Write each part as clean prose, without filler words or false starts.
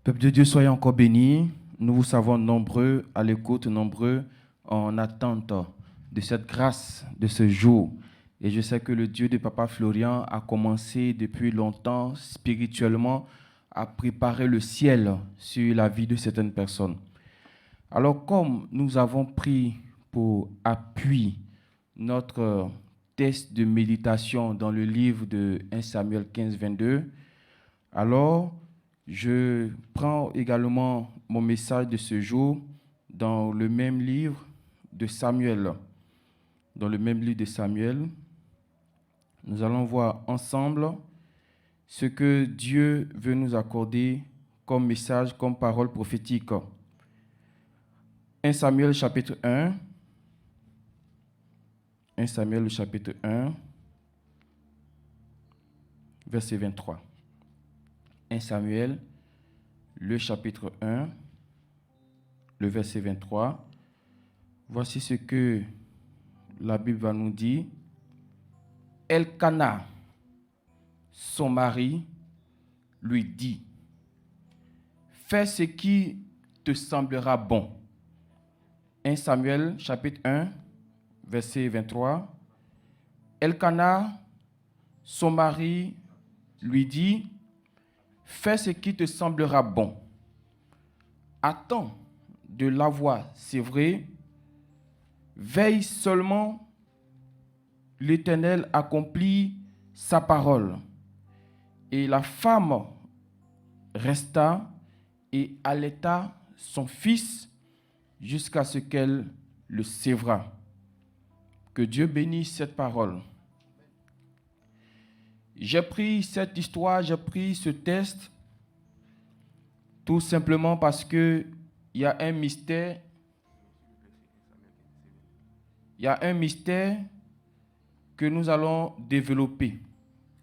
Peuple de Dieu, soyez encore bénis. Nous vous savons nombreux à l'écoute, nombreux en attente de cette grâce de ce jour. Et je sais que le Dieu de Papa Florian a commencé depuis longtemps spirituellement à préparer le ciel sur la vie de certaines personnes. Alors comme nous avons pris pour appui notre test de méditation dans le livre de 1 Samuel 15, 22, alors je prends également mon message de ce jour dans le même livre de Samuel. Dans le même livre de Samuel, nous allons voir ensemble ce que Dieu veut nous accorder comme message, comme parole prophétique. 1 Samuel chapitre 1. 1 Samuel chapitre 1, verset 23. 1 Samuel, le chapitre 1, le verset 23. Voici ce que la Bible va nous dire. Elkana, son mari, lui dit, fais ce qui te semblera bon. 1 Samuel, chapitre 1, verset 23. Elkana, son mari, lui dit, fais ce qui te semblera bon. Attends de l'avoir, c'est vrai. Veille seulement, l'Éternel accomplit sa parole. Et la femme resta et allaita son fils jusqu'à ce qu'elle le sévra. Que Dieu bénisse cette parole. J'ai pris cette histoire, j'ai pris ce test, tout simplement parce qu'il y a un mystère. Il y a un mystère que nous allons développer.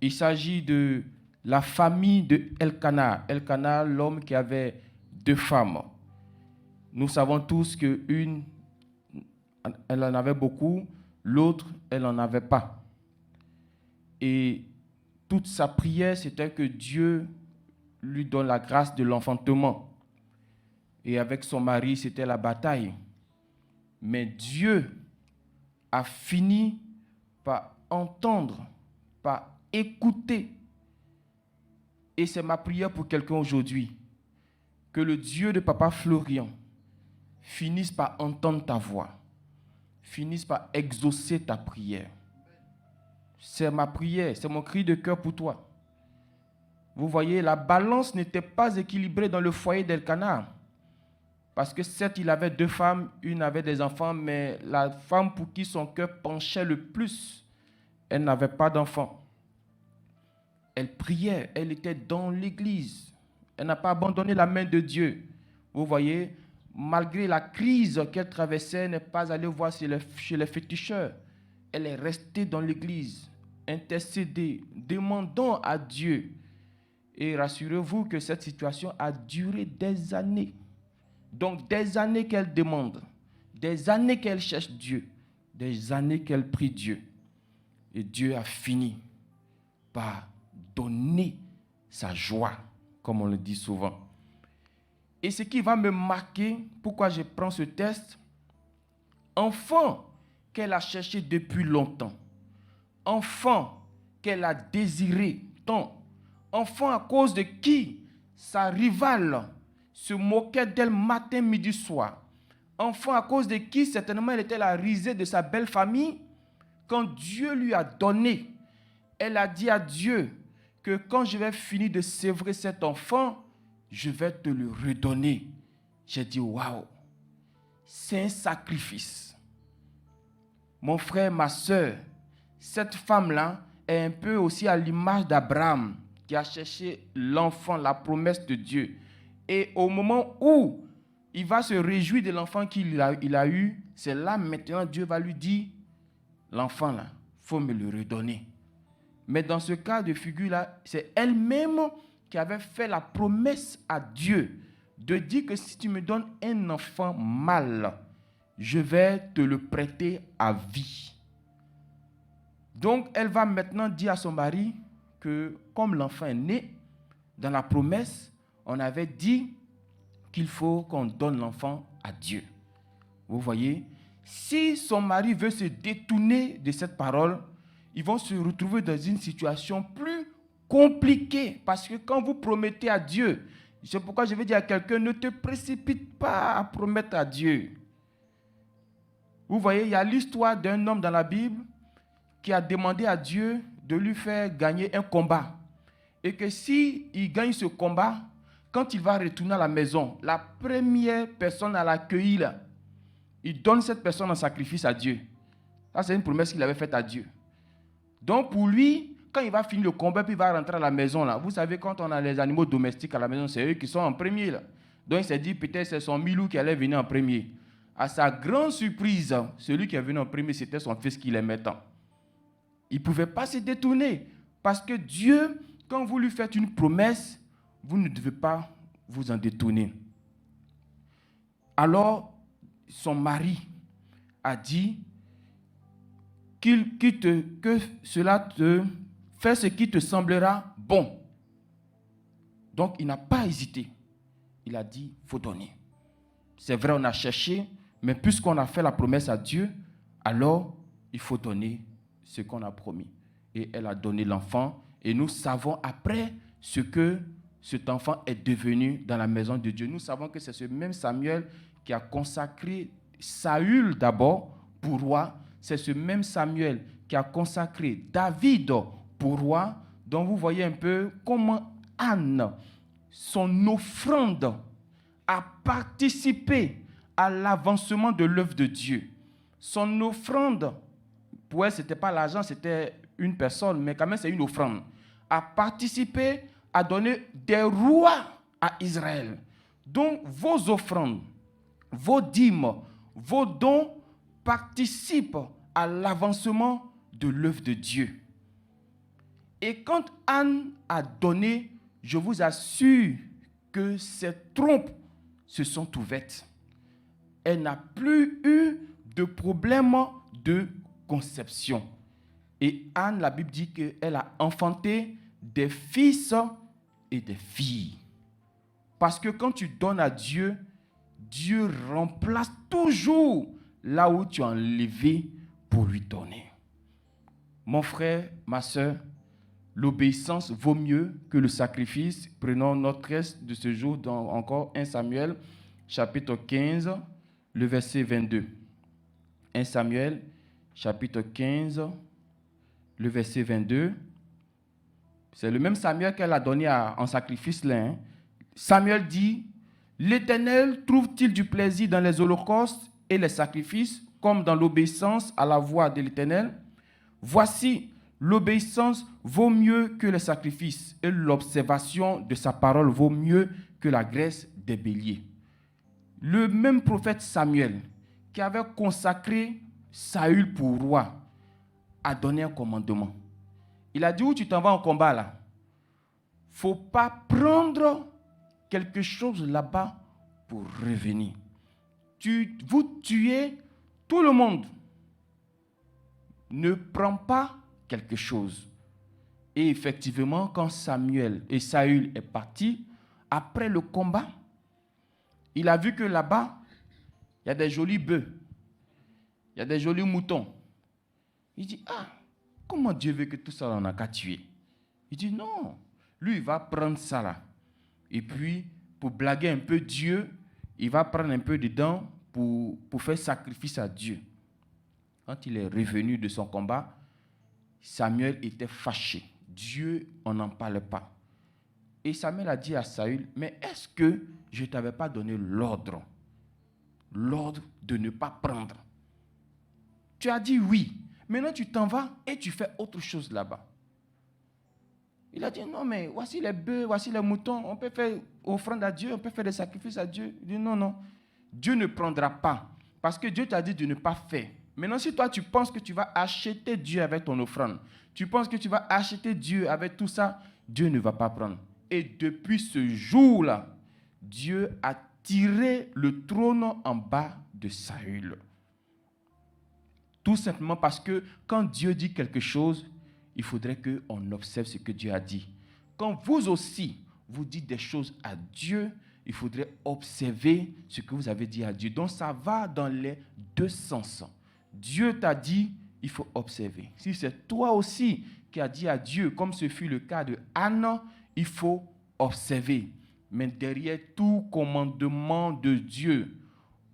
Il s'agit de la famille de Elkana. Elkana, l'homme qui avait 2 femmes. Nous savons tous qu'une, elle en avait beaucoup, l'autre, elle n'en avait pas. Et toute sa prière, c'était que Dieu lui donne la grâce de l'enfantement. Et avec son mari, c'était la bataille. Mais Dieu a fini par entendre, par écouter. Et c'est ma prière pour quelqu'un aujourd'hui. Que le Dieu de Papa Florian finisse par entendre ta voix, finisse par exaucer ta prière. C'est ma prière, c'est mon cri de cœur pour toi. Vous voyez, la balance n'était pas équilibrée dans le foyer d'Elkana. Parce que certes, il avait 2 femmes, une avait des enfants, mais la femme pour qui son cœur penchait le plus, elle n'avait pas d'enfants. Elle priait, elle était dans l'église. Elle n'a pas abandonné la main de Dieu. Vous voyez, malgré la crise qu'elle traversait, elle n'est pas allée voir chez les féticheurs. Elle est restée dans l'église, intercédée, demandant à Dieu. Et rassurez-vous que cette situation a duré des années. Donc des années qu'elle demande, des années qu'elle cherche Dieu, des années qu'elle prie Dieu. Et Dieu a fini par donner sa joie, comme on le dit souvent. Et ce qui va me marquer, pourquoi je prends ce test, enfant qu'elle a cherché depuis longtemps, enfant qu'elle a désiré tant, enfant à cause de qui sa rivale se moquait d'elle matin, midi, soir, enfant à cause de qui certainement elle était la risée de sa belle famille, quand Dieu lui a donné, elle a dit à Dieu que quand je vais finir de sévrer cet enfant, je vais te le redonner. J'ai dit, waouh, c'est un sacrifice. Mon frère, ma soeur, cette femme-là est un peu aussi à l'image d'Abraham qui a cherché l'enfant, la promesse de Dieu. Et au moment où il va se réjouir de l'enfant qu'il a eu, c'est là maintenant Dieu va lui dire, l'enfant là, il faut me le redonner. Mais dans ce cas de figure-là, c'est elle-même qui avait fait la promesse à Dieu de dire que si tu me donnes un enfant mâle, je vais te le prêter à vie. Donc, elle va maintenant dire à son mari que comme l'enfant est né, dans la promesse, on avait dit qu'il faut qu'on donne l'enfant à Dieu. Vous voyez, si son mari veut se détourner de cette parole, ils vont se retrouver dans une situation plus compliquée. Parce que quand vous promettez à Dieu, c'est pourquoi je vais dire à quelqu'un, ne te précipite pas à promettre à Dieu. Vous voyez, il y a l'histoire d'un homme dans la Bible qui a demandé à Dieu de lui faire gagner un combat. Et que s'il gagne ce combat, quand il va retourner à la maison, la première personne à l'accueillir, il donne cette personne en sacrifice à Dieu. Ça, c'est une promesse qu'il avait faite à Dieu. Donc, pour lui, quand il va finir le combat, puis il va rentrer à la maison, là. Vous savez, quand on a les animaux domestiques à la maison, c'est eux qui sont en premier, là. Donc, il s'est dit, peut-être c'est son milou qui allait venir en premier. À sa grande surprise, celui qui est venu en premier, c'était son fils qui l'aimait tant. Il ne pouvait pas se détourner. Parce que Dieu, quand vous lui faites une promesse, vous ne devez pas vous en détourner. Alors, son mari a dit que cela te fait ce qui te semblera bon. Donc, il n'a pas hésité. Il a dit, il faut donner. C'est vrai, on a cherché, mais puisqu'on a fait la promesse à Dieu, alors il faut donner ce qu'on a promis. Et elle a donné l'enfant. Et nous savons après ce que cet enfant est devenu dans la maison de Dieu. Nous savons que c'est ce même Samuel qui a consacré Saül d'abord pour roi. C'est ce même Samuel qui a consacré David pour roi. Donc vous voyez un peu comment Anne, son offrande, a participé à l'avancement de l'œuvre de Dieu. Son offrande, pour elle, ce n'était pas l'argent, c'était une personne, mais quand même c'est une offrande. A participé à donner des rois à Israël. Donc vos offrandes, vos dîmes, vos dons participent à l'avancement de l'œuvre de Dieu. Et quand Anne a donné, je vous assure que ses trompes se sont ouvertes. Elle n'a plus eu de problème de conception. Et Anne, la Bible dit qu'elle a enfanté des fils et des filles. Parce que quand tu donnes à Dieu, Dieu remplace toujours là où tu as enlevé pour lui donner. Mon frère, ma soeur, l'obéissance vaut mieux que le sacrifice. Prenons notre reste de ce jour dans encore 1 Samuel, chapitre 15, le verset 22. 1 Samuel, chapitre 15, le verset 22. C'est le même Samuel qu'elle a donné en sacrifice là. Hein. Samuel dit, « L'Éternel trouve-t-il du plaisir dans les holocaustes et les sacrifices, comme dans l'obéissance à la voix de l'Éternel? Voici, l'obéissance vaut mieux que les sacrifices, et l'observation de sa parole vaut mieux que la graisse des béliers. » Le même prophète Samuel, qui avait consacré Saül pour roi, a donné un commandement. Il a dit, où tu t'en vas en combat là? Il ne faut pas prendre quelque chose là-bas pour revenir. Vous tuez tout le monde. Ne prends pas quelque chose. Et effectivement, quand Samuel et Saül est parti, après le combat, il a vu que là-bas, il y a des jolis bœufs, il y a des jolis moutons. Il dit, ah, comment Dieu veut que tout ça, on n'a qu'à tuer? Il dit, non, lui, il va prendre ça là. Et puis, pour blaguer un peu Dieu, il va prendre un peu dedans pour faire sacrifice à Dieu. Quand il est revenu de son combat, Samuel était fâché. Dieu, on n'en parle pas. Et Samuel a dit à Saül, mais est-ce que je ne t'avais pas donné l'ordre de ne pas prendre? Tu as dit oui. Maintenant, tu t'en vas et tu fais autre chose là-bas. Il a dit, non, mais voici les bœufs, voici les moutons. On peut faire offrande à Dieu, on peut faire des sacrifices à Dieu. Il dit, non, non. Dieu ne prendra pas. Parce que Dieu t'a dit de ne pas faire. Maintenant, si toi, tu penses que tu vas acheter Dieu avec ton offrande, tu penses que tu vas acheter Dieu avec tout ça, Dieu ne va pas prendre. Et depuis ce jour-là, Dieu a tiré le trône en bas de Saül. Tout simplement parce que quand Dieu dit quelque chose, il faudrait qu'on observe ce que Dieu a dit. Quand vous aussi, vous dites des choses à Dieu, il faudrait observer ce que vous avez dit à Dieu. Donc ça va dans les deux sens. Dieu t'a dit, il faut observer. Si c'est toi aussi qui as dit à Dieu, comme ce fut le cas de Anne, il faut observer. Mais derrière tout commandement de Dieu,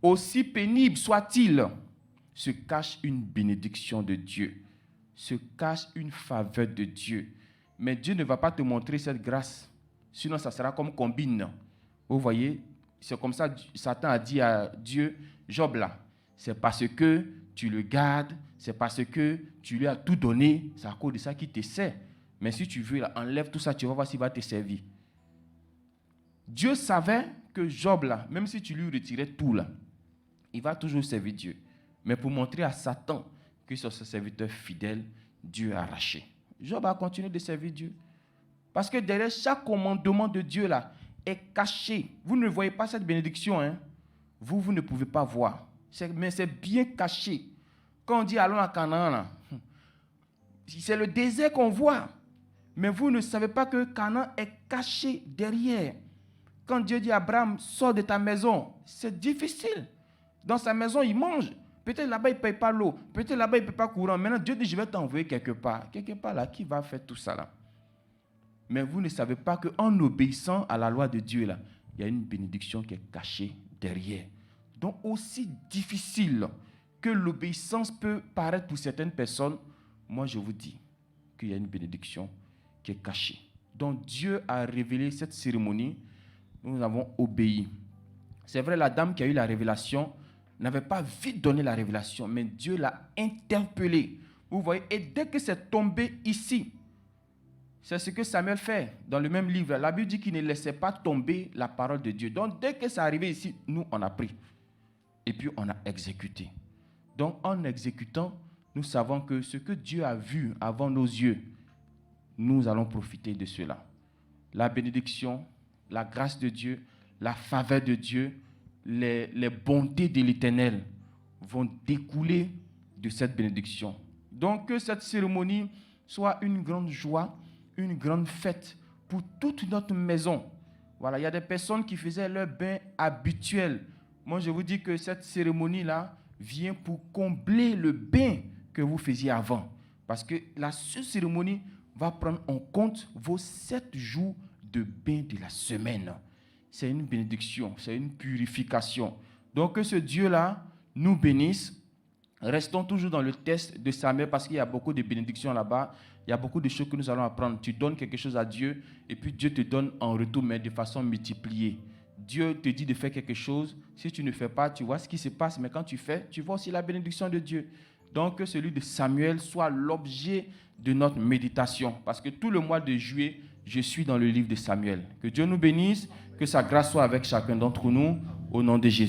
aussi pénible soit-il, se cache une bénédiction de Dieu, se cache une faveur de Dieu. Mais Dieu ne va pas te montrer cette grâce, sinon ça sera comme combine. Vous voyez, c'est comme ça Satan a dit à Dieu, Job là, c'est parce que tu le gardes, c'est parce que tu lui as tout donné, c'est à cause de ça qu'il te sert. Mais si tu veux, là, enlève tout ça, tu vas voir s'il va te servir. Dieu savait que Job là, même si tu lui retirais tout là, il va toujours servir Dieu. Mais pour montrer à Satan que c'est ce serviteur fidèle, Dieu a arraché. Job a continué de servir Dieu. Parce que derrière chaque commandement de Dieu là est caché. Vous ne voyez pas cette bénédiction, hein? Vous ne pouvez pas voir. Mais c'est bien caché. Quand on dit allons à Canaan, là, c'est le désert qu'on voit. Mais vous ne savez pas que Canaan est caché derrière. Quand Dieu dit à Abraham, sors de ta maison, c'est difficile. Dans sa maison, il mange. Peut-être là-bas, il ne paye pas l'eau. Peut-être là-bas, il ne paye pas courant. Maintenant, Dieu dit, je vais t'envoyer quelque part. Quelque part là, qui va faire tout ça là? Mais vous ne savez pas qu'en obéissant à la loi de Dieu, là, il y a une bénédiction qui est cachée derrière. Donc, aussi difficile que l'obéissance peut paraître pour certaines personnes, moi, je vous dis qu'il y a une bénédiction qui est cachée. Donc, Dieu a révélé cette cérémonie. Nous avons obéi. C'est vrai, la dame qui a eu la révélation n'avait pas vite donné la révélation, mais Dieu l'a interpellée. Vous voyez, et dès que c'est tombé ici, c'est ce que Samuel fait dans le même livre. La Bible dit qu'il ne laissait pas tomber la parole de Dieu. Donc, dès que c'est arrivé ici, nous, on a pris. Et puis, on a exécuté. Donc, en exécutant, nous savons que ce que Dieu a vu avant nos yeux, nous allons profiter de cela. La bénédiction, la grâce de Dieu, la faveur de Dieu, les bontés de l'Éternel vont découler de cette bénédiction. Donc, que cette cérémonie soit une grande joie, une grande fête pour toute notre maison. Voilà, il y a des personnes qui faisaient leur bain habituel. Moi, je vous dis que cette cérémonie-là vient pour combler le bain que vous faisiez avant. Parce que la cérémonie va prendre en compte vos 7 jours de bain de la semaine. C'est une bénédiction, c'est une purification. Donc, que ce Dieu-là nous bénisse. Restons toujours dans le texte de Samuel parce qu'il y a beaucoup de bénédictions là-bas. Il y a beaucoup de choses que nous allons apprendre. Tu donnes quelque chose à Dieu et puis Dieu te donne en retour, mais de façon multipliée. Dieu te dit de faire quelque chose. Si tu ne fais pas, tu vois ce qui se passe. Mais quand tu fais, tu vois aussi la bénédiction de Dieu. Donc, que celui de Samuel soit l'objet de notre méditation. Parce que tout le mois de juillet, je suis dans le livre de Samuel. Que Dieu nous bénisse, que sa grâce soit avec chacun d'entre nous, au nom de Jésus.